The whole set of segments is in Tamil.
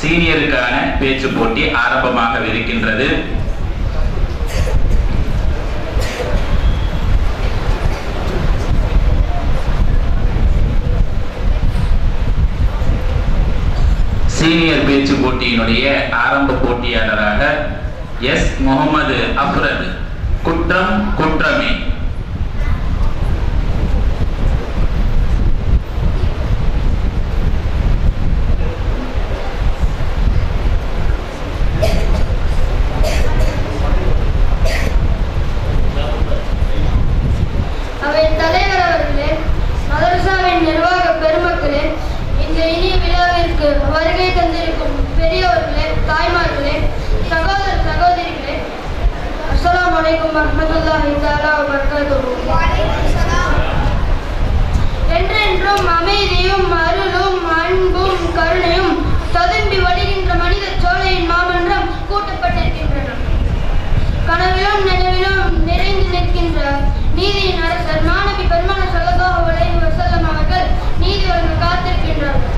சீனியருக்கான பேச்சு போட்டி ஆரம்பமாக இருக்கின்றது. சீனியர் பேச்சு போட்டியினுடைய ஆரம்ப போட்டியாளராக எஸ் முகமது அஃப்ரத், குற்றம் குற்றமே. தலைவர் அவர்களே, மதரசாவின் நிர்வாக பெருமக்களே, இந்த இனிய விழாவிற்கு வருகை தந்திருக்கும் பெரியவர்களே, தாய்மார்களே, சகோதர சகோதரிகளே, அஸ்ஸலாமு அலைக்கும் வரஹ்மத்துல்லாஹி தஆலா வ பரகாத்துஹு. என்றென்றும் அமைதியும் அருளும் அன்பும் கருணையும் ததும்பி வழிகின்ற மனித சோலையின் மாமன்றம் கூட்டப்பட்டிருக்கின்றன. கனவிலும் நினைவிலும் நிறைந்து நிற்கின்ற நீதியின் அரசர் மாணவி பெருமானார் ஸல்லல்லாஹு அலைஹி வஸல்லம் அவர்கள் நீதி வழங்க காத்திருக்கின்றார்கள்.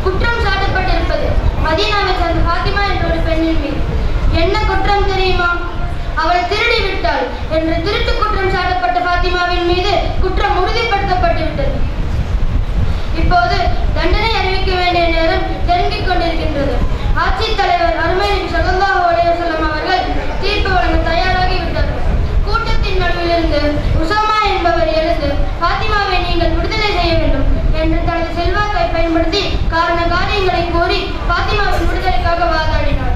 குற்றம் சாட்டப்பட்டிருப்பது மதீனாவை சேர்ந்த ஃபாத்திமா என்ற ஒரு பெண்ணின் மீது. என்ன குற்றம் தெரியுமா? அவள் திருடி விட்டாள் என்று திருட்டு குற்றம் சாட்டப்பட்ட ஃபாத்திமாவின் மீது குற்றம் உறுதிப்படுத்தப்பட்டு விட்டது. இப்போது தண்டனை அறிவிக்க வேண்டிய நேரம் நெருங்கிக் கொண்டிருக்கின்றது. ஆட்சித் தலைவர் அருமை நபி ஸல்லல்லாஹு அலைஹி வஸல்லம் அவர்கள் தீர்ப்பு வழங்க தயாராகி விட்டார்கள். கூட்டத்தின் நடுவிலிருந்து உசாமா என்பவர் எழுந்து, ஃபாத்திமாவை நீங்கள் விடுதலை செய்ய வேண்டும் என்று தனது செல்வாக்கை பயன்படுத்தி காரண காரியங்களை கூறி ஃபாத்திமாவின் விடுதலைக்காக வாதாடினார்.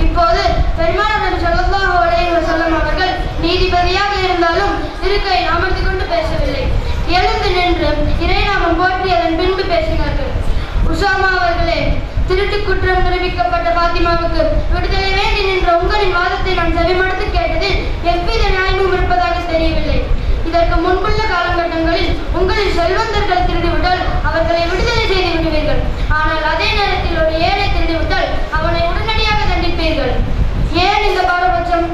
இப்போது பெருமானார் நபி ஸல்லல்லாஹு அலைஹி வஸல்லம் அவர்கள் நீதிபதியாக இருந்தாலும் இருக்கையில் அமர்ந்து கொண்டு பேசவில்லை. எழுந்து நின்று இறைநாமம் போற்றி அதன் பின்பு பேசினார்கள். உசாமா அவர்களே, திருட்டு குற்றம் நிரூபிக்கப்பட்ட ஃபாத்திமாவுக்கு விடுதலை வேண்டி நின்ற உங்களின் வாதத்தை நான் செவிமடுத்து கேட்டதில் எவ்வித நியாயமும் இருப்பதாக தெரியவில்லை. இதற்கு முன்புள்ள காலகட்டங்களில் உங்களின் செல்வந்தர்கள் திருடிவிட்டால் அவர்களை விடுதலை செய்து விடுவீர்கள். ஆனால் அதே நேரத்தில் ஒரு ஏழை திருடிவிட்டால் அவனை உடனடியாக தண்டிப்பீர்கள். ஏன் இந்த பாரபட்சம்?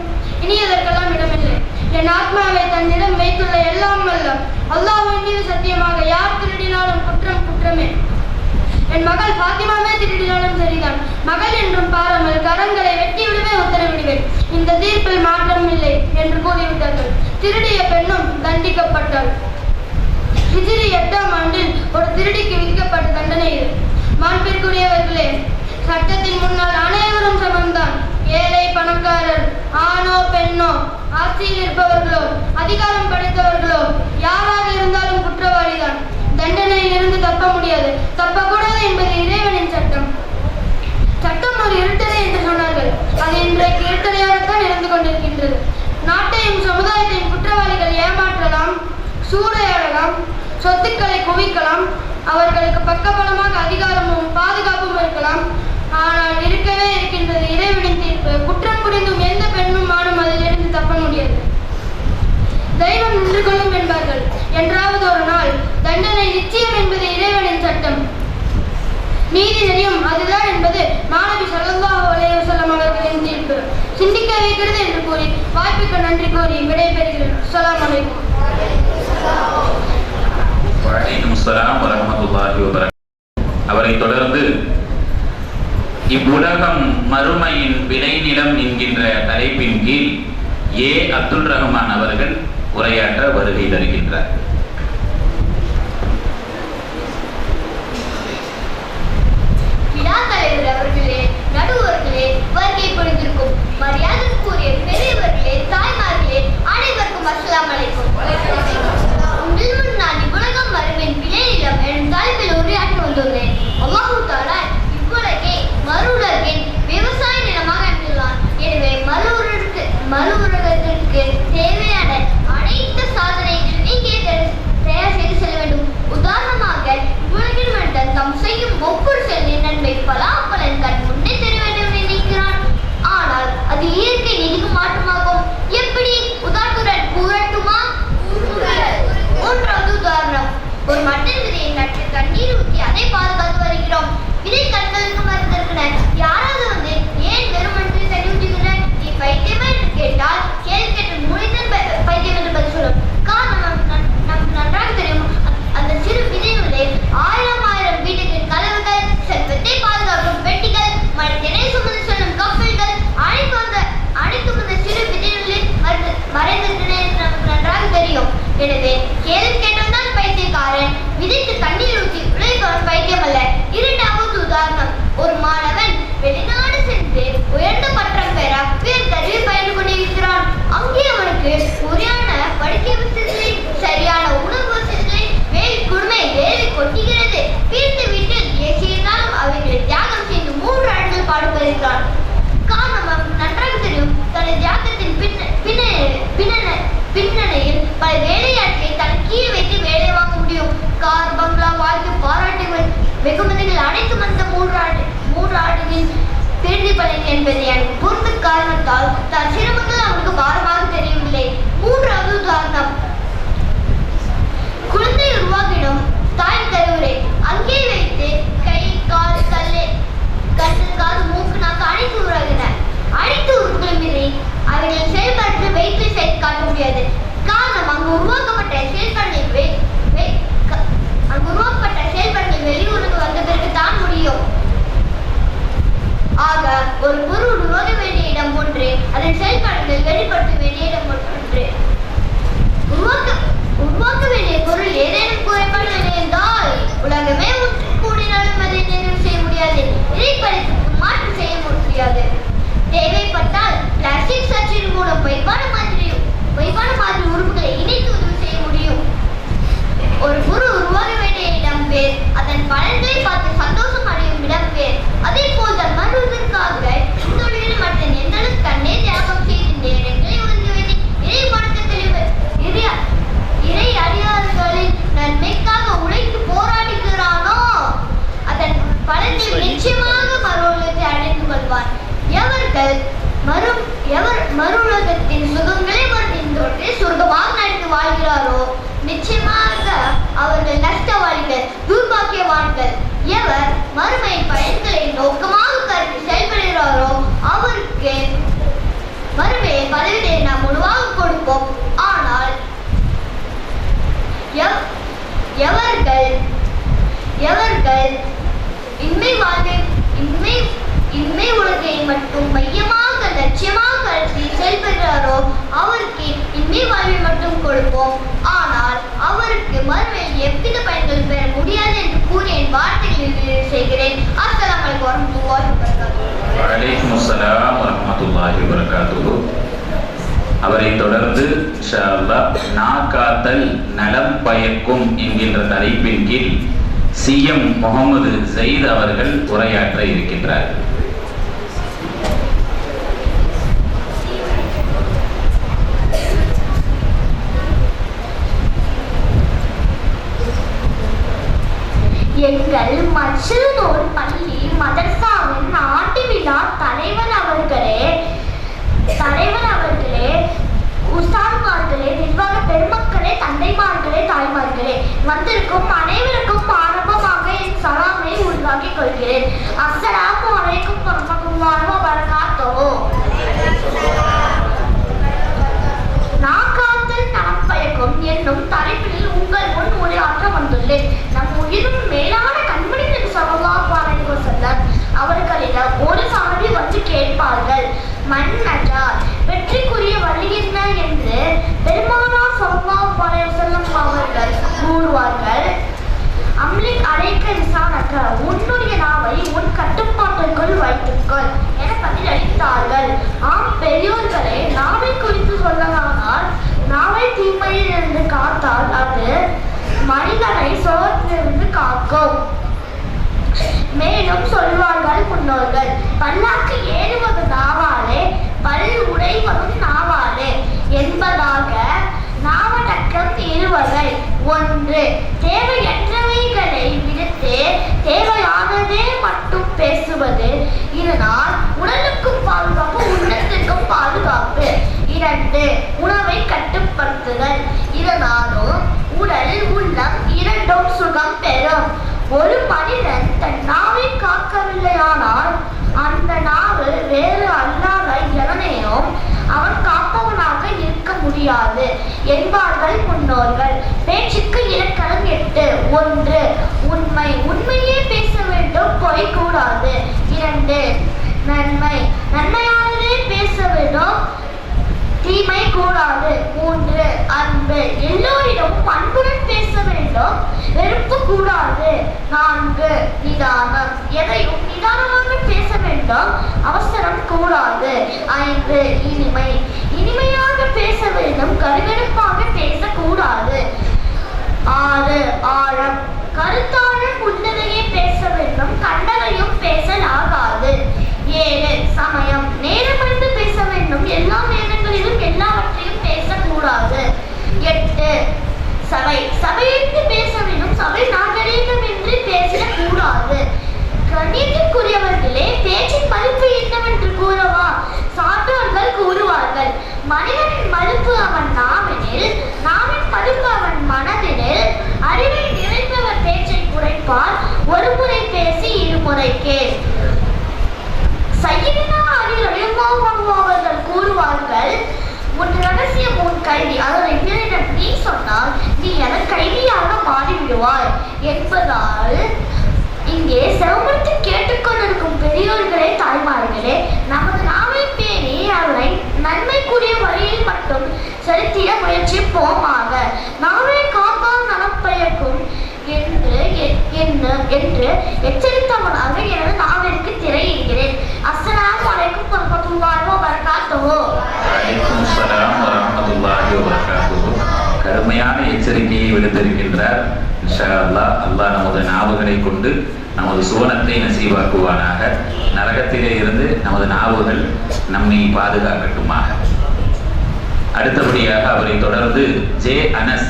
இனி அதற்கெல்லாம் இடமில்லை. என் ஆத்மாவை தன்னிடம் வைத்துள்ள எல்லாம் வல்ல அல்லாஹ்வின் மீது சத்தியமாக யார் திருடினாலும் குற்றம் குற்றமே. என் மகள் ஃபாத்திமாவே திருடினாலும் சரிதான். மகள் என்றும் பாராமல் கரங்களை வெட்டி விடவே உத்தரவிடுவேன். இந்த தீர்ப்பில் மாற்றம் இல்லை என்று கூறிவிட்டார்கள். திருடிய பெண்ணும் தண்டிக்கப்பட்டாள். ஹிஜ்ரி 8ஆம் ஆண்டில் ஒரு திருடிக்கு விதிக்கப்பட்ட தண்டனை இது. மாண்பிற்குரியவர்களே, சட்டத்தின் முன்னால் அனைவரும் சமம்தான். ஏழை பணக்காரர், ஆணோ பெண்ணோ, ஆட்சியில் இருப்பவர்களோ அதிகாரம் படைத்தவர்களோ யாராக இருந்தாலும் குற்றவாளிதான். தண்டனையில் இருந்து தப்ப முடியாது, தப்பக்கூடாது என்பது இறைவனின் சட்டம். சட்டம் ஒரு இருட்டறை என்று சொன்னார்கள். அது இன்றைக்கு இருட்டறையாகத்தான் இருந்து கொண்டிருக்கின்றது. நாட்டையும் சமுதாயத்தையும் குற்றவாளிகள் ஏமாற்றலாம், சூறையாடலாம், சொத்துக்களை குவிக்கலாம், அவர்களுக்கு பக்கபலமாக அதிகாரமும் பாதுகாப்பும் இருக்கலாம். ஆனால் இருக்கவே இருக்கின்றது இறைவனின் தீர்ப்பு. குற்றம் புரிந்தும் எந்த பெண்ணும் ஆணும் அதிலிருந்து தப்ப முடியாது. தெய்வம் நின்று கொள்ளும் என்பார்கள். என்றாவது ஒரு நாள் தண்டனை நிச்சயம் என்பது இறைவனின் சட்டம். நீதி நெறியும் அதுதான் என்பது மாணவி ஸல்லல்லாஹு அலைஹி வஸல்லம் அவர்களின் தீர்ப்பு. சிந்திக்க வைக்கிறது என்று கூறி வாய்ப்புக்கு நன்றி கூறி விடைபெறுகிறேன். அஸ்ஸலாமு அலைக்கும். வலைக்கும் ஸலாம் வரஹ்மத்துல்லாஹி வபரகாத்துஹு. அவரை தொடர்ந்து இவ்வுலகம் மறுமையின் விளைநிலம் என்கின்ற தலைப்பின் கீழ் ஏ அப்துல் ரஹ்மான் அவர்கள் உரையாற்ற வருகை தருகின்றார். தலைவர் அவர்களே, நடுவர்களே, வருகை புரிந்திருக்கும் மரியாதைக்குரிய பெரியவர்களே, தாய்மார்களே, அனைவருக்கும் அஸ்ஸலாமு அலைக்கும். உங்கள் முன் நான் இவ்வுலகம் மறுமையின் விளைநிலம் எனும் தலைப்பில் உரையாற்றி வந்துள்ளேன். அல்லாஹ் தஆலா இவ்வுலகை மறு உலகின் விவசாய நிலமாக அமைத்துள்ளான். எனவே மறு உலகத்திற்கு தேவையான அனைத்து சாதனைகளும் இங்கே தயார் செய்து செல்ல வேண்டும். உதாரணமாக இவ்வுலகில் மனிதன் தாம் செய்யும் ஒவ்வொரு செயலின் நன்மை பலாப்பலன் கண் முன்னே தெரிய வேண்டும் நினைக்கிறான். ஆனால் அது இயற்கை நீதிக்கு மாற்றமாகும். எப்படி? உதாரணத்துடன் கூறட்டுமா? மூன்றாவது உதாரணம், ஒரு மட்டன் விதையை நட்டு தண்ணீர் ஊற்றி அதை பாதுகாத்து வருகிறோம். விதை கண்களுக்கு மறந்திருக்கிற யாராவது வந்து ஏன் வெறும் மண்ணில் தண்ணி ஊற்றுகிற, நீ பைத்தியமா என்று கேட்டால் கேள்வி கேட்ட மூளைதான் பைத்தியம் என்று பதில் சொல்லும். காரணம் நமக்கு நன்றாக தெரியும். அந்த சிறு விதையுள்ளே ஆயிரம் வீடுகளின் கலவுகள் செல்வத்தை சம்பந்தங்கள் அனைத்தும் அந்த மூன்று ஆடுகளின் திருதி பலன் என்பதை எனக்கு பொறுத்த காரணத்தால் தன் சிரமங்கள் அவனுக்கு பாரமாக தெரியவில்லை. மூன்றாவது உதாரணம், குழந்தை உருவாகிடும் தாய் கருவறை அங்கே வைத்து கை, கால், கண்ணு, காது, மூக்கு, நாக்கு அனைத்து உருவாகின. அனைத்து உறுப்புகளும் இல்லை. அவைகளின் செயல்பாட்டில் வயிற்றில் செய்து காட்ட முடியாது. காரணம், அங்கு உருவாக்கப்பட்ட செயல்பாடுகள் வெளியூருக்கு வந்த பிறகு தான் முடியும். ஆக ஒரு பொருள் உருவாக வேண்டிய இடம் ஒன்று, அதன் செயல்பாடுகள் வெளிப்படுத்த வேண்டிய இடம் ஒன்று. உருவாக்க வேண்டிய பொருள் ஏதேனும் குறைபாடுகள் இருந்தால் உலகமே ஒன்று கூடினாலும் அதை நிறைவு செய்ய முடியாது. இறைப்படைப்புக்கு மாற்றம் செய்ய முடியாது. தேவைப்பட்டால் பிளாஸ்டிக் சர்ஜரி மூலம் பொய்ப்பான மாதிரி உறுப்புகளை இணைத்து உதவி செய்ய முடியும். ஒரு பொருள் உருவாக வேண்டிய இடம் வேர், அதன் பலன்களை பார்த்து சந்தோஷம் அடையும் இடம் வேர். அதே போல் தன் மறுவதற்காக தொழில் மற்றும் எந்தளவு தன்னை தியாகம் செய்து நேரங்களை ஒதுங்குவதை இறை வணக்கத்தில் இறை அறியாதவர்களின் நன்மைக்காக உழைத்து போராடுகிறானோ அதன் பலன்களை நிச்சயமாக மறுவுலகத்தை அடைந்து கொள்வான். மறுவுலகத்தின் சுகங்களை வருகின்றோடு சுருக்கமாக நடந்து வாழ்கிறாரோ நிச்சயமாக அவர்கள் நஷ்டவாளிகள், துர்பாக்கியவான்கள். எவர் மறுமையின் பயன்களை நோக்கமாக கருதி செயல்படுகிறாரோ அவருக்கு மறுமையை பதவியை நாம் முழுவாக கொடுப்போம். ஆனால் எவர்கள் இன்மை உலகை மட்டும் மையமாக லட்சியமாக கருதி செயல்படுகிறாரோ அவருக்கு இன்மை வாழ்வை மட்டும் கொடுப்போம். ஆனால் அவருக்கு மறுமையில் எவ்வித பயன்கள் பெற முடியாது என்று கூறி என் வார்த்தைகளில் செய்கிறேன். அஸ்ஸலாமு அலைக்கும் வரஹ்மத்துல்லாஹி வபரகாத்துஹு. வலைக்கும் அஸ்ஸலாம் வரஹ்மத்துல்லாஹி வபரகாத்துஹு. அவரை தொடர்ந்து இன்ஷா அல்லாஹ் நாகாத்தல் நலம் பயக்கும் என்கின்ற தலைப்பின் கீழ் CM முகமது ஜயீத் அவர்கள் உரையாற்ற இருக்கின்றார். எங்கள் மற்றொரு பள்ளி மதர்சாவின் ஆண்டு விழா தலைவர் அவர்களே, உஸ்தாத்மார்களே, நிர்வாக பெருமக்களே, தந்தைமார்களே, தாய்மார்களே, வந்திருக்கும் அனைவருக்கும் ஆரம்பமாக என் சலாமை உருவாக்கிக் கொள்கிறேன். அஸ்ஸலாமு அலைக்கும் வரஹ்மத்துல்லாஹி வபரகாத்துஹு. நாகாத்தல் நலம் பயக்கும் என்னும் தலைப்பில் உங்கள் முன் உரையாற்ற வந்துள்ளேன். நம் உயிரும் மேலான கண்மணி நபி ஸல்லல்லாஹு அலைஹி வஸல்லம் அவர்களிடம் ஒரு சாதி வந்து கேட்பார்கள், மன் நஜாத், வெற்றிக்குரிய வழி என்ன என்று பெருமானார் ஸல்லல்லாஹு அலைஹி வஸல்லம் அவர்கள் கூறுவார்கள். அம்லிக் அலைக்க லிசானக, உன்னுடைய நாவை உன் கட்டுப்பாட்டிற்குள் வைத்துக்கொள் என பதிலளித்தார்கள். ஆம் பெரியோர்களே, நாவை குறித்து சொல்லலானால் நாவை தீமையில் இருந்து காத்தால் அது மனிதனை சோர்ந்திருந்து காக்கும். மேலும் சொல்வார்கள் முன்னோர்கள், பல்லாக்கு ஏறுவது நாவாலே, பல் உடைவதும் நாவாலே என்பதாக. நாவடக்கம் இருவகை. ஒன்று, தேவையற்றவைகளை விடுத்து தேவையானதே மட்டும் பேசுவது. இதனால் உடலுக்கும் பாதுகாப்பு, உள்ளத்திற்கும் பாதுகாப்பு. இரண்டு, உணவை கட்டுப்படுத்துதல். இதனாலும் உடல், உள்ளம் இரண்டும் சுகம் பெறும். ஒரு மனிதன் தன் நாவை காக்கவில்லையானால் அந்த நாவு வேறு அல்லாத எவனையும் அவன் காப்பவனாக இருக்க முடியாது என்பார்கள் முன்னோர்கள். பேச்சுக்கு இலக்கணம் 8. 1, உண்மை, உண்மையே பேச வேண்டும், பொய் கூடாது. 2, நன்மை, நன்மையானதே பேச வேண்டும், தீமை கூடாது. 3, அன்பு, எல்லோரிடமும் அன்புடன் பேச வேண்டும், வெறுப்பு கூடாது. 4, நிதானம், எதையும் நிதானமாக பேச வேண்டும், அவசரம் கூடாது. 5, இனிமை, இனிமையாக பேச வேண்டும், கருகருப்பாக பேசக்கூடாது. 6, ஆழம், கருத்தாழம் உள்ளதையே பேச வேண்டும், கண்டதையும் பேசலாகாது. 7, சமயம், நேரமறிந்து பேச வேண்டும், எல்லா நேரங்களிலும் எல்லாவற்றையும் பேசக்கூடாது. 8, சபை, சபையிட்டு பேச வேண்டும், சபை நாகரீகம் என்று பேசக்கூடாது. மனிதனின் மதிப்பு அவன் நாவெனில், நாவின் மதிப்பு அவன் மனதெனில், அறிவை நிறைந்தவர் பேச்சை குறைப்பார், ஒரு முறை பேசி இருமுறை கேள். சையிதினா அலி ரலியல்லாஹு அன்ஹு அவர்கள் கூறுவார்கள், உன் ரகசியம் உன் கைதி, அதனை பிறரிடம் நீ சொன்னால் நீ அதன் கைதியாக மாறிவிடுவாய் என்பதால் இங்கே செவமடுத்து கேட்டுக்கொண்டிருக்கும் பெரியோர்களே, தாய்மார்களே, நமது நாவை பேணி அதனை நன்மைக்குரிய வழியில் மட்டும் செலுத்திட முயற்சிப்போமாக. நாவை காப்பால் நலம் பயக்கும் என்று எச்சரித்தவனாக எனது நாவிற்கு திரையிடுகிறேன். அஸ்ஸலாமு அலைக்கும் வரஹ்மத்துல்லாஹி வபரகாத்துஹு. வலைக்கும் ஸலாம் வரஹ்மத்துல்லாஹி வபரகாத்துஹு. கடுமையான எச்சரிக்கையை விடுத்திருக்கின்றார். இன்ஷா அல்லாஹ், அல்லாஹ் நமது நாவுகளை கொண்டு நமது சுவனத்தை நசீவாக்குவானாக. நரகத்திலே இருந்து நமது நாவுகள் நம்மை பாதுகாக்கட்டுமாக. அடுத்தபடியாக அவரை தொடர்ந்து ஜே அனஸ்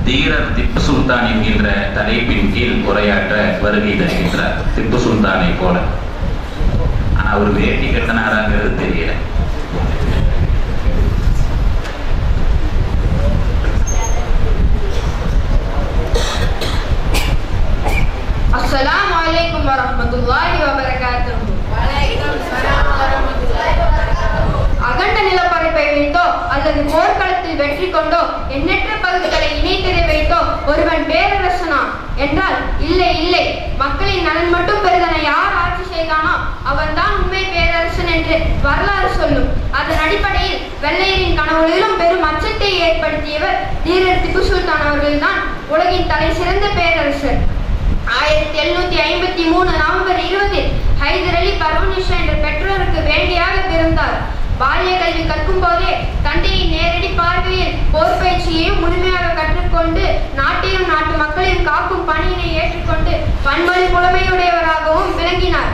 தீரர் திப்பு சுல்தான் என்கின்ற தலைப்பின் கீழ் உரையாற்ற வருகை தருகின்றார். திப்பு சுல்தானை போல. ஆனா அவர் வேட்டி கட்டினாராங்கிறது தெரியல. அஸ்ஸலாமு அலைக்கும் வரஹ்மத்துல்லாஹி வபரகாத்துஹு. அகண்ட நிலப்பரப்பை வைத்தோ அல்லது போர்க்களத்தில் வெற்றி கொண்டோ எண்ணற்ற பகுதிகளை இணைத்ததை வைத்தோ ஒருவன் பேரரசனா என்றால் இல்லை இல்லை, மக்களின் நலன் மட்டும் பெரிதென யார் ஆட்சி செய்தானோ அவன் தான் உண்மை பேரரசன் என்று வரலாறு சொல்லும். அதன் அடிப்படையில் வெள்ளையரின் கனவுகளிலும் பெரும் அச்சத்தை ஏற்படுத்தியவர் தீரர் திப்பு சுல்தான் அவர்கள்தான் உலகின் தலை சிறந்த பேரரசர். 1753 நவம்பர் 20 ஹைதர் அலி பர்வனிஷா என்ற பெற்றோருக்கு வேண்டியாக பிறந்தார். பால்ய கல்வி கற்கும் போதே தந்தையின் நேரடி பார்வையில் போர் பயிற்சியையும் முழுமையாக கற்றுக்கொண்டு நாட்டையும் நாட்டு மக்களையும் காக்கும் பணியினை ஏற்றுக்கொண்டு பன்மொழி புலமையுடையவராகவும் விளங்கினார்.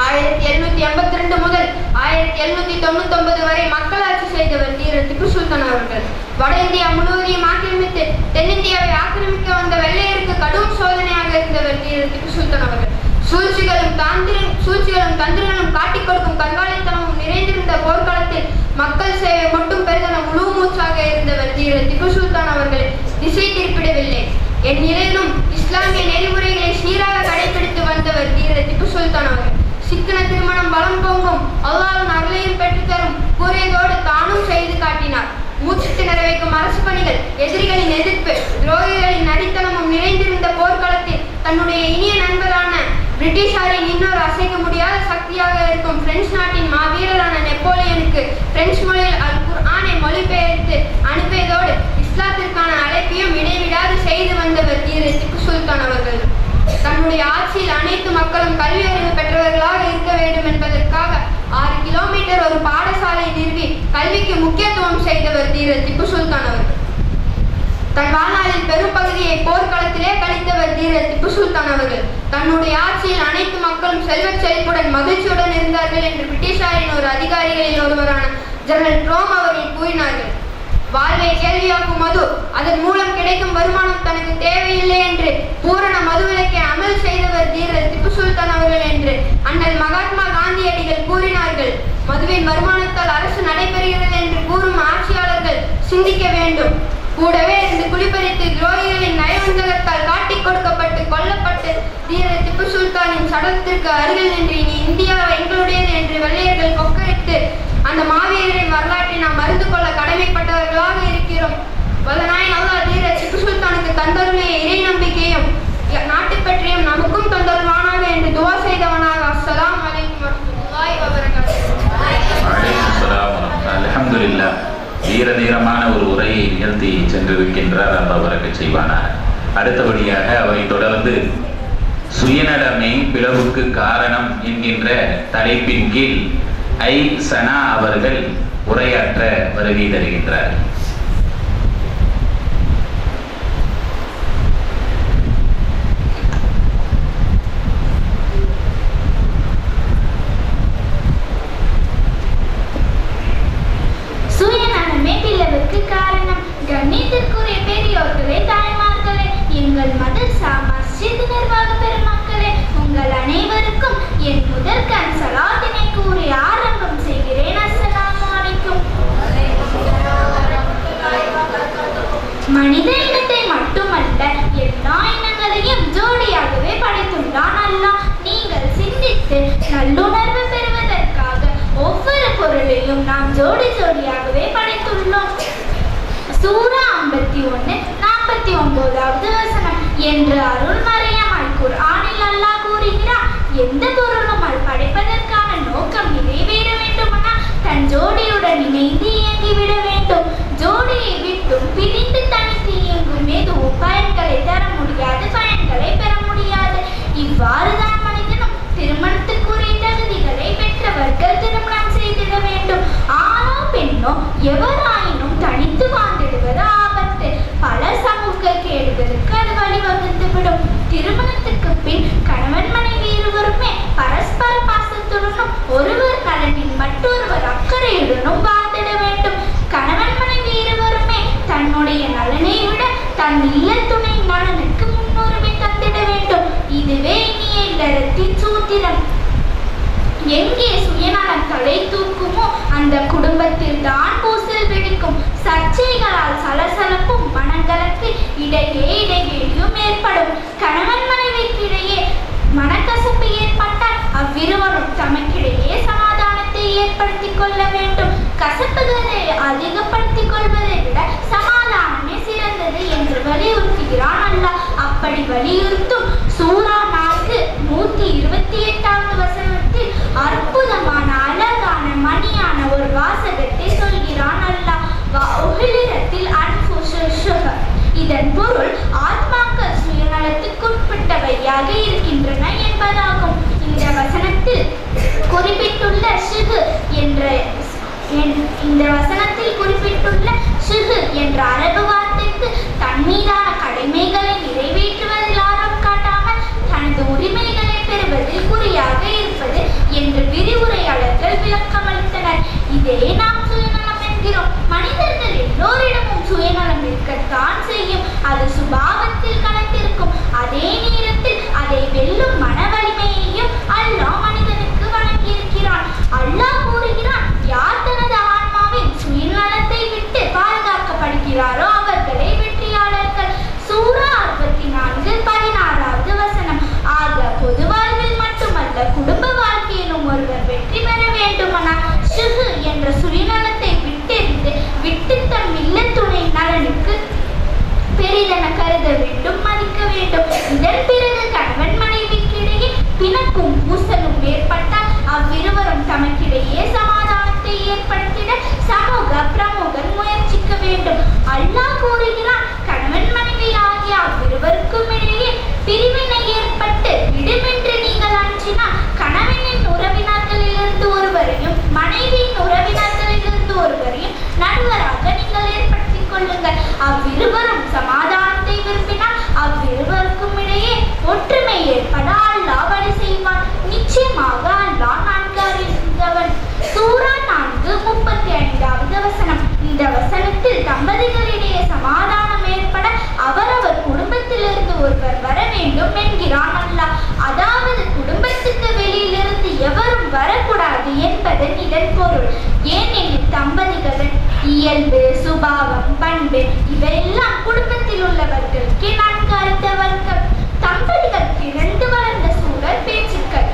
1782 முதல் 1799 வரை மக்களாட்சி செய்தவர் தீரர் திப்பு சுல்தான் அவர்கள். வட இந்தியா முழுவதையும் ஆக்கிரமித்து தென்னிந்தியாவை ஆக்கிரமிக்க வந்த வெள்ளையருக்கு கடும் சோதனையாக இருந்தவர் தீரர் திப்பு சுல்தான் அவர்கள். சூழ்ச்சிகளும் தந்திரங்களும் காட்டிக் கொடுக்கும் கண்காணித்தனமும் நிறைந்திருந்த போர்க்களத்தில் மக்கள் சேவை மட்டும் பெரிதென முழு மூச்சாக இருந்தவர் தீரர் திப்பு சுல்தான் அவர்களை திசை திருப்பிடவில்லை. எந்நிலையிலும் இஸ்லாமிய நெறிமுறைகளை சீராக கடைபிடித்து வந்தவர் தீரர் திப்பு சுல்தான் அவர்கள். சிக்கன திருமணம் பலம் பொங்கும், அல்லாஹ்வின் அருளையும் பெற்றுத்தரும் கூறியதோடு தானும் செய்து காட்டினார். மூச்சு திணற வைக்கும் அரசு பணிகள், எதிரிகளின் எதிர்ப்பு, துரோகிகளின் நரித்தனமும் நிறைந்திருந்த போர்க்களத்தில் தன்னுடைய இனிய நண்பரான பிரிட்டிஷாரின் இன்னொரு அசைக்க முடியாத சக்தியாக இருக்கும் பிரெஞ்சு நாட்டின் மாவீரரான நெப்போலியனுக்கு பிரெஞ்சு மொழியில் அல் குர்ஆனை மொழிபெயர்த்து அனுப்பியதோடு இஸ்லாத்திற்கான அழைப்பையும் இடைவிடாது செய்து வந்தவர் தீரர் திப்பு சுல்தான் அவர்கள். தன்னுடைய ஆட்சியில் அனைத்து மக்களும் கல்வி அறிவு பெற்றவர்களாக இருக்க வேண்டும் என்பதற்காக 6 கிலோமீட்டர் ஒரு பாடசாலை நிறுவி கல்விக்கு முக்கியத்துவம் செய்தவர் தீரர் திப்பு சுல்தான் அவர்கள். தன் வாழ்நாளில் பெரும் பகுதியை போர்க்களத்திலே கழித்தவர் தீரர் திப்பு சுல்தான் அவர்கள். தன்னுடைய ஆட்சியில் அனைத்து மக்களும் செல்வச் செழிப்புடன் மகிழ்ச்சியுடன் இருந்தார்கள் என்று பிரிட்டிஷாரின் ஒரு அதிகாரிகளில் ஒருவரான ஜெனரல் ட்ரோம் அவர்கள் கூறினார்கள். வாழ்வை கேள்வியாக்கும் மது, அதன் மூலம் கிடைக்கும் வருமானம் தனக்கு தேவையில்லை என்று பூரண மதுவிலக்கை அமல் செய்தவர் தீரர் திப்பு சுல்தான் அவர்கள் என்று அண்ணல் மகாத்மா காந்தியடிகள் கூறினார்கள். மதுவின் வருமானத்தால் அரசு நடைபெறுகிறது என்று கூறும் ஆட்சியாளர்கள் சிந்திக்க வேண்டும். கூடவே இருந்து குடிபறித்து துரோகிகளின் நயவஞ்சகத்தால் காட்டிக் கொடுக்கப்பட்டு கொல்லப்பட்டு தீரர் திப்பு சுல்தானின் சடலத்திற்கு அருகில் நின்று இனி இந்தியா எங்களுடையது என்று வெள்ளையர்கள் கொக்கரித்து அந்த மாவீரரின் வரலாற்றை நாம் அறிந்து கொள்ள கடமைப்பட்டவர்களாக இருக்கிறோம். வல்லநாயன் அல்லாஹ் தீரர் திப்பு சுல்தானுக்கு தந்தருளிய இறை நம்பிக்கையும் நாட்டு பற்றியும் நமக்கும் தந்தருள்வானாக என்று துவா செய்தவனாக. அஸ்ஸலாமு அலைக்கும் வரஹ்மத்துல்லாஹி வபரகாத்துஹு. வலைக்கும் ஸலாம் வரஹ்மத்துல்லாஹி. அல்ஹம்துலில்லாஹ். வீரதீரமான ஒரு உரையை நிகழ்த்தி சென்றிருக்கின்றார். அல்லாஹ் பரக்கத் செய்வானாக. அடுத்தபடியாக அவரை தொடர்ந்து சுயநலமே பிளவுக்கு காரணம் என்கின்ற தலைப்பின் கீழ் ஐ சனா அவர்கள் உரையாற்ற வருகை தருகின்றார். சுயநலமே பிளவுக்கு காரணம். கண்ணியத்திற்குரிய பெரியோர்களே, தாய்மார்களே, எங்கள் மதரசா மஸ்ஜித் நிர்வாக பெருமக்களே, உங்கள் அனைவருக்கும் என் முதற்கண் சலாத்தினை கூறி ஆரம்பம் செய்கிறேன். அஸ்ஸலாமு அலைக்கும். மனித இனத்தை மட்டுமல்ல எல்லா இனங்களையும் ஜோடியாகவே படைத்துள்ளான் அல்லாஹ். நீங்கள் சிந்தித்து நல்லுணர்வு பெறுவதற்காக ஒவ்வொரு பொருளையும் நாம் ஜோடி ஜோடியாகவே படைத்துள்ளோம். சூரா 51:49 வசனம் என்று அருள்மறையாம் குர்ஆனில் அல்லாஹ் கூறுகிறார், எந்த பொருளும் அது படைப்பதற்கான நோக்கம் நிறைவேற வேண்டுமானால் தன் ஜோடியுடன் இணைந்து இயங்கிவிட வேண்டும். ஜோடியை விட்டும் பிரிந்து தனித்து இயங்கும் எதுவும் பயன்களை தர முடியாது, பயன்களை பெற முடியாது. இவ்வாறுதான் மனிதனும் திருமணத்துக்குரிய தகுதிகளை பெற்றவர்கள் திருமணம் செய்திட வேண்டும். ஆணோ பெண்ணோ எவராயினும் தனித்து வாழ்ந்திடுவது ஆபத்து. பல சமூக கேடுகளுக்கு அது வழிவகுத்துவிடும். திருமணத்துக்கு பின் கணவன் மனைவி இருவருமே பரஸ்பர பாசத்துடனும் ஒருவர் நலனில் மற்றொருவர் அக்கறையுடனும் வாழ்ந்திட வேண்டும். கணவன் மனைவி இருவருமே தன்னுடைய நலனை விட தன் இல்ல துணை நலனுக்கு முன்னுரிமை தந்திட வேண்டும். இதுவே இனிய இல்லறத்தின் சூத்திரம். எங்கே சுயநலம் தலை தூக்குமோ அந்த குடும்பத்தில் தான் பூசல் வெடிக்கும். சர்ச்சைகளால் சலசலப்பும் மனங்களுக்கு இடையே இடைவெளியும் ஏற்படும். கணவன் மனைவிக்கு இடையே மனக்கசப்பு ஏற்பட்டால் அவ்விருவரும் தமக்கிடையே சமாதானத்தை ஏற்படுத்திக் கொள்ள வேண்டும். கசப்புகளை அதிகப்படுத்திக் கொள்வதை விட சமாதானமே சிறந்தது என்று வலியுறுத்துகிறான் அல்லாஹ். அப்படி வலியுறுத்தும் சூரா 4:128 வசனத்தில் அற்புதமான அழகான மணியான ஒரு வாசகத்தை சொல்கிறான் அல்லாஹ். இதன் பொருள் ஆத்மாக்கள் சுயநலத்துக்குட்பட்டவையாக இருக்கின்றன என்பதாகும். இந்த வசனத்தில் குறிப்பிட்டுள்ள ஷிஹு என்ற அரபு வார்த்தைக்கு தன் மீதான கடமைகளை நிறைவேற்றுவதில் ஆர்வம் காட்டாமல் தனது உரிமைகளை பெறுவதில் குறியாக இருப்பது என்று விரிவுரையாளர்கள் விளக்கமளித்தனர். இதே நாம் சுயநலம் என்கிறோம். மனிதர்கள் எல்லோரிடமும் சுயநலம் இருக்கத்தான் செய்யும். அது சுபாவத்தில் கலந்திருக்கும். அதே நேரத்தில் அதை வெல்லும் மன வலிமையையும் அல்லாஹ் மனிதனுக்கு வழங்கியிருக்கிறான். அல்லாஹ் கூறுகிறான், யார் தனது ஆன்மாவின் சுயநலத்தை விட்டு பாதுகாக்கப்படுகிறாரோ அவர்களே வெற்றியாளர்கள். சூரா 64:16 வசனம். ஆக பொது வாழ்வில் மட்டுமல்ல குடும்ப வாழ்க்கையிலும் ஒருவர் வெற்றி பெற வேண்டுமானால் ஷுஹு என்ற சுயநலத்தை விட்டெறிந்து விட்டு தம் இல்ல துணை நலனுக்கு பெரிதென கருத வேண்டும், மதிக்க வேண்டும். இதன் பிறகு கணவன் மனைவிக்கிடையே பிணக்கும் பூசலும் ஏற்பட்டால் அவ்விருவரும் தமக்கிடையே சமாதானத்தை ஏற்படுத்திட சமூக பிரமுகன் முயற்சிக்க வேண்டும். அல்லாஹ் கூறுகிறான், கணவன் மனைவி ஆகிய அவ்விருவருக்கும் இடையே பிரிவினை ஏற்பட்டு விடுமென்று நீங்கள் அஞ்சினால் கணவனின் உறவினர்களிலிருந்து ஒருவரையும் மனைவியின் உறவினர்களிலிருந்து ஒருவரையும் நடுவராக நீங்கள் ஏற்படுத்திக் கொள்ளுங்கள். அவ்விருவரும் சமாதானத்தை விரும்பினால் அவ்விருவருக்கும் இடையே ஒற்றுமை ஏற்பட அல்லாஹ் வழி செய்வான். நிச்சயமாக அல்லாஹ் நன்கு அறிந்தவன். சூரா 4:35 வசனம். இந்த வசனத்தில் தம்பதிகளிடையே சமாதானம் ஏற்பட அவரவர் குடும்பத்திலிருந்து ஒருவர் வர வேண்டும் என்கிறான் அல்லாஹ். அதாவது குடும்பத்துக்கு வெளியிலிருந்து எவரும் வரக்கூடாது என்பதன் இதன் பொருள். ஏனெனில் தம்பதிகளின் இயல்பு, சுபாவம், பண்பு இவையெல்லாம் குடும்பத்தில் உள்ளவர்களுக்கு நன்கு அறிந்தவர்கள். தம்பதிகள் பிறந்து வளர்ந்த சூழல், பேச்சுக்கள்,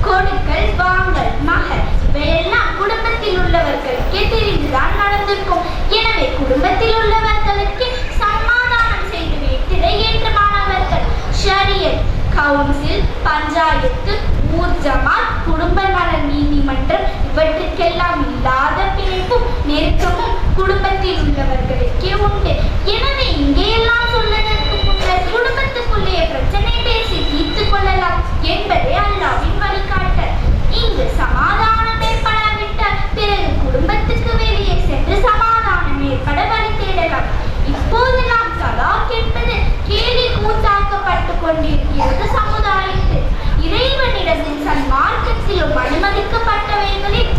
கொடுக்கல் வாங்கல், மகள் இவையெல்லாம் குடும்பத்தில் உள்ளவர்களுக்கே தெரிந்துதான் நடந்திருக்கும். எனவே குடும்பத்தில் உள்ளவர்களுக்கு சமாதானம் செய்து வைத்திட ஏற்றமானவர்கள். ஷரியத், கவுன்சில், பஞ்சாயத்து, ஊர் ஜமாத், குடும்ப நல நீதிமன்றம் இவற்றுக்கெல்லாம் இல்லாத பிணைப்பும் நெருக்கமும் குடும்பத்தில் உள்ளவர்களுக்கே உண்டு. எனவே இங்கேயெல்லாம் சொல்வதற்கு முன்னர் குடும்பத்துக்குள்ளே பிரச்சனை பேசி தீர்த்து கொள்ளலாம் என்பதே அல்லாஹ்வின் வழிகாட்டல். இங்கு சமாதானம் ஏற்படாவிட்டால் பிறகு குடும்பத்துக்கு வெளியே சென்று சமாதானம் ஏற்பட வழி தேடலாம். இப்போது நாம் தலாக் என்பது கேலி கூத்தாக்கப்பட்டு கொண்டிருக்கிறது சமுதாயத்தில். இறைவனிடத்தில் சன்மார்க்கத்திலும் அனுமதிக்கப்பட்டவைகளில்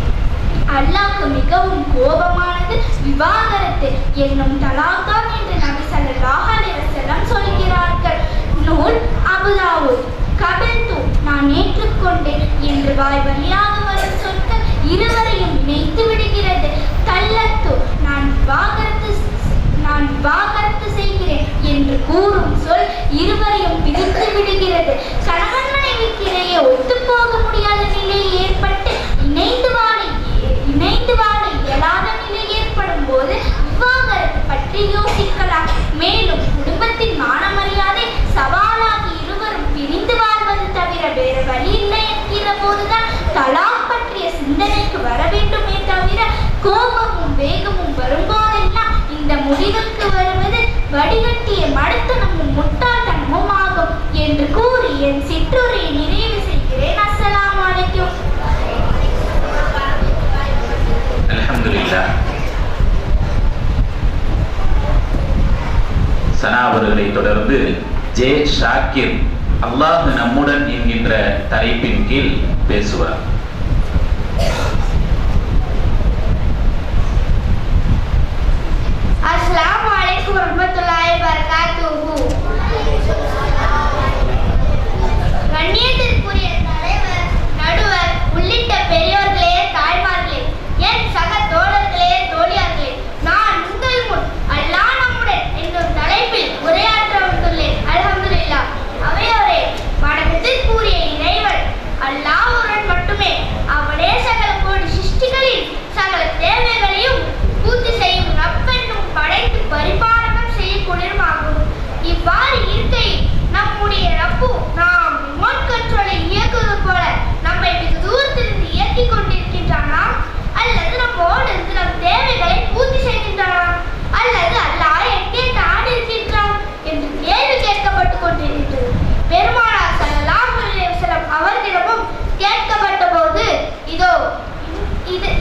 அல்லாஹ்க்கு மிகவும் கோபமானது விவாகரத்து என்னும் தலாக்தான் என்று நபி ஸல்லல்லாஹு அலைஹி வஸல்லம் சொல்கிறார்கள். நூல் அபுதாவூத். கபில்து, நான் ஏற்றுக்கொண்டேன் என்று வாய் வழியாக வரும் சொற்கள் இருவரையும் இணைத்து விடுகிறது. தல்லத்து, நான் விவாகரத்து செய்கிறேன் கூறும் சொல் இருவரையும் பிரித்து விடுகிறது. கணவன் மனைவிக்கிடையே ஒத்துப்போக முடியாத நிலை ஏற்பட்டு இணைந்து வாழ இயலாத நிலை ஏற்படும் போது விவாகரத்து பற்றி யோசிக்கலாம். மேலும் குடும்பத்தின் மான மரியாதை சவாலாகி இருவரும் பிரிந்து வாழ்வது தவிர வேறு வழி இல்லை என்கிற போதுதான் தலாக் பற்றிய சிந்தனைக்கு வர வேண்டுமே தவிர கோபமும் வேகமும் வரும்போதெல்லாம் இந்த முடிவுக்கு வருவது வடிகட்டிய மடத்தனமும் முட்டாள்தனமும் ஆகும் என்று கூறி என் சிற்றுரையை நிறைவு செய்கிறேன். அஸ்ஸலாமு அலைக்கும். அல்ஹம்துலில்லாஹ். சனா அவர்களை தொடர்ந்து ஜே ஷாக்கிர் அல்லாஹ் நம்முடன் என்கின்ற தலைப்பின் கீழ் பேசுவார். அஸ்ஸலாமு அலைக்கும் வரஹ்மத்துல்லாஹி வபரகாத்துஹு. கண்ணியத்திற்குரிய தலைவர், நடுவர் உள்ளிட்ட பெரியோர்களே, தாய்மார்களே, என் சக தோழர்களே, தோழியார்களே, நான் உங்கள் முன் அல்லாஹ் நம்முடன் என்னும் தலைப்பில் உரையாற்ற வந்துள்ளேன். அல்ஹம்துலில்லாஹ். அவையோரே, வணக்கத்திற்குரிய இறைவன் அல்லாஹ்வுடன் மட்டுமே அவனே சகல கோடி சிருஷ்டிகளின் சகல தேவைகளையும் பூர்த்தி செய்யும் ரப்பென்னும் படைத்து பரிபாலனம் செய்யக்கூடியதுமாகும். இவ்வாறு இருக்கையில் நம்முடைய ரப்பு நாம் ரிமோட் கண்ட்ரோலை இயக்குவது போல நம்மை வெகு தூரத்திலிருந்து இயக்கிக் கொண்டிருக்கின்றானா, அல்லது நம்மோடு இருந்து நம் தேவைகளை பூர்த்தி செய்கின்றானா, அல்லது அல்லாஹ் எங்கே தான் இருக்கின்றான் என்று கேள்வி கேட்கப்பட்டுக் கொண்டிருக்கிறது. பெருமானார் ஸல்லல்லாஹு அலைஹி வஸல்லம் அவர்களிடமும் கேட்கப்பட்ட போது இதோ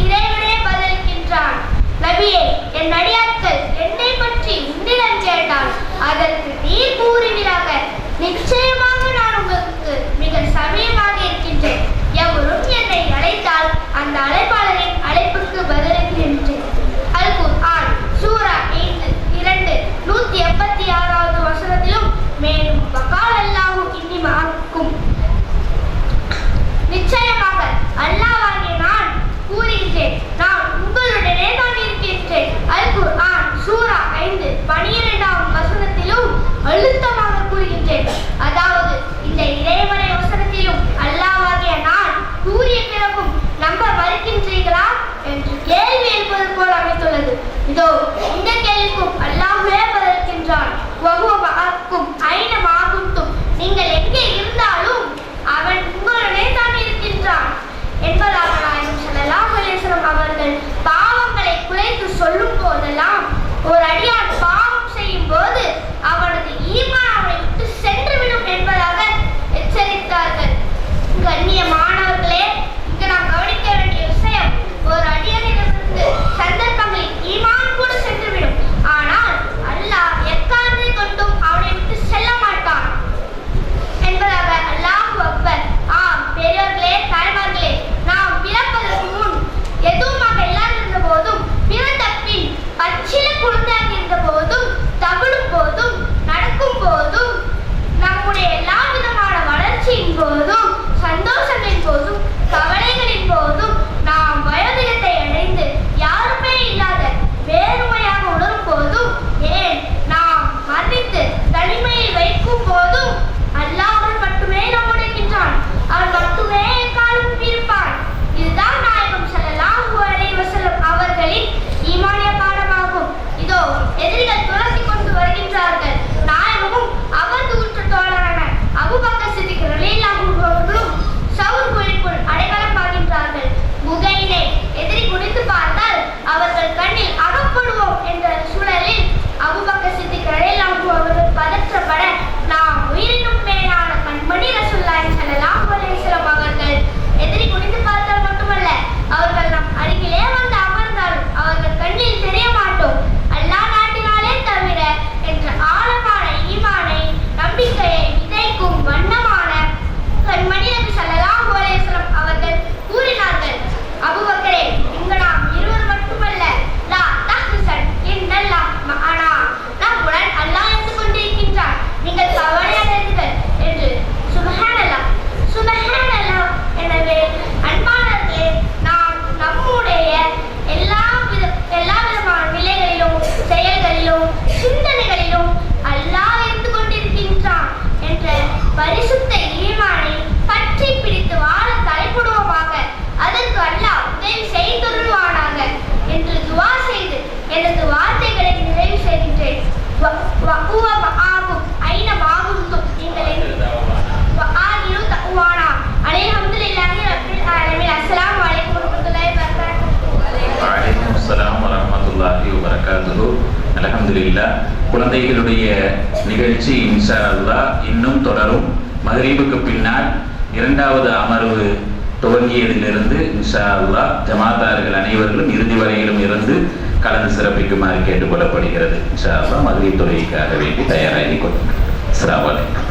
இறைவனே பதிலளிக்கின்றான். நபியே, என் அடியாட்கள் என்னை பற்றி உன்னிடம் கேட்டால் அதற்கு நீர் கூறுவீராக, நிச்சயமாக நான் உங்களுக்கு மிக சமீபமாக இருக்கின்றேன். எவரும் என்னை அழைத்தால் அந்த அழைப்பாளரின் அழைப்புக்கு பதிலளிக்கின்றேன். அல் குர்ஆன் சூரா 5 186வது வசனத்திலும் மேலும் வகால் அல்லாஹு இன்னி மஅக்கும், நிச்சயமாக அல்லாஹ்வாகிய நான் கூறுகின்றேன், நான் உங்களுடனே தான் இருக்கின்றேன். அல் குர்ஆன் சூரா 5:12வது வசனத்திலும் அழுத்தமாக கூறுகின்றேன். அதாவது இந்த இறைவனை வசனத்திலும் அல்லாஹ்வாகிய நான் கூறிய பிறகும் நம்ப மறுக்கின்றீர்களா என்று கேள்வி எழுப்பது போல் அமைத்துள்ளது. இதோ இந்த கேள்விக்கும் அல்லாஹ்வே பதிலளிக்கின்றான். வஹுவ மஅக்கும் ஐனமா குன்தும், நீங்கள் எங்கே இருந்தாலும் அவன் உங்களுடனே தான் இருக்கின்றான் என்பதாக நாயகம் ஸல்லல்லாஹு அலைஹி வஸல்லம் அவர்கள் பாவங்களை குறைத்து சொல்லும் போதெல்லாம் ஒரு அடியான் பாவம் செய்யும் போது அவனது ஈமான் அவனை விட்டு சென்றுவிடும் என்பதாக எச்சரித்தார்கள். கண்ணியமானவர்களே, இங்கு நாம் கவனிக்க வேண்டிய விஷயம், ஒரு அடியானிடமிருந்து சந்தர்ப்பங்களில் ஈமான் கூட சென்றுவிடும். ஆனால் அல்லாஹ் எக்காரணத்தை கொண்டும் அவனை விட்டு செல்ல மாட்டான் என்பதாக. அல்லாஹு அக்பர். ஆம் பெரியோர்களே, தாய்மார்களே, நாம் பிறப்பதற்கு முன் எதுவுமாக இல்லாதிருந்த போதும் பிறந்த பின் பச்சில குழந்தையாக இருந்த அல்ஹம்துலில்லாஹ். குழந்தைகளுடைய நிகழ்ச்சி இன்ஷா அல்லாஹ் இன்னும் தொடரும். மக்ரிபுக்கு பின்னால் இரண்டாவது அமர்வு துவங்கியதிலிருந்து இன்ஷா அல்லாஹ் ஜமாத்தார்கள் அனைவர்களும் இறுதி வரையிலும் இருந்து கலந்து சிறப்பிக்குமாறு கேட்டுக்கொள்ளப்படுகிறது. இன்ஷா அல்லாஹ் மக்ரிப் தொழுகைக்காக வேண்டி தயாராகி கொள்ளுங்கள். அஸ்ஸலாமு அலைக்கும்.